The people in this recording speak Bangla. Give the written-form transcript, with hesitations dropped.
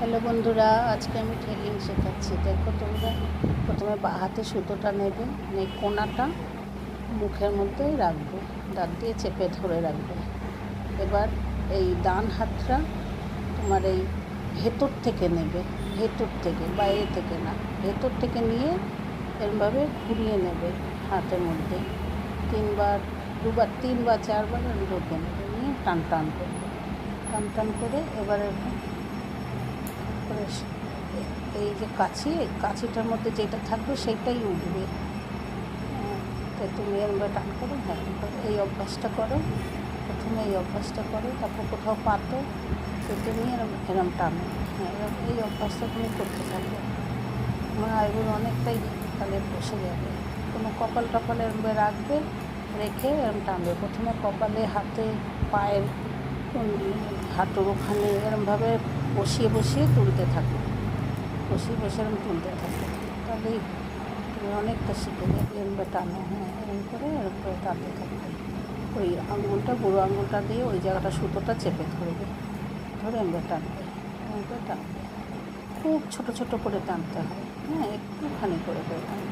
হ্যালো বন্ধুরা, আজকে আমি টেলিং শেখাচ্ছি। দেখো তোমরা প্রথমে বাঁ হাতে সুতোটা নেবে, কোনাটা মুখের মধ্যে রাখবে, দাঁত দিয়ে চেপে ধরে রাখবে। এবার এই ডান হাতটা তোমার এই ভেতর থেকে নেবে, ভেতর থেকে, বাইরে থেকে না, ভেতর থেকে নিয়ে এরমভাবে ঘুরিয়ে নেবে হাতের মধ্যে দুবার তিনবার চারবার ঢুকে নেবে, নিয়ে টান টান করবে, টান টান করে এবার এই যে কাছিটার মধ্যে যেটা থাকবে সেইটাই উঠবে। তো তুমি এরমভাবে টান করো, হ্যাঁ এই অভ্যাসটা করো, প্রথমে এই অভ্যাসটা করো, তারপর কোথাও পাতো পেতে নিয়ে এরম টানো, হ্যাঁ এই অভ্যাসটা তুমি করতে থাকবে। তোমার আইগুলো অনেকটাই তাহলে বসে যাবে। কোনো কপাল টপালে এরমভাবে রাখবে, রেখে এরম টানবে। প্রথমে কপালে, হাতে, পায়ের হাঁটুর ওখানে এরমভাবে বসিয়ে বসিয়ে তুলতে থাকো, বসিয়ে বসে এরম তুলতে থাকো, তাহলেই তুমি অনেকটা শিখে যাবে। এরমভাবে টানো, হ্যাঁ এরম করে টানতে থাকবে। ওই আঙুলটা, বুড়ো আঙুলটা দিয়ে ওই জায়গাটা সুতোটা চেপে ধরবে, ধরে এরমভাবে টানবে, এরম করে টানবে। খুব ছোটো ছোটো করে টানতে হয়, হ্যাঁ একটুখানি করে টানতে হয়।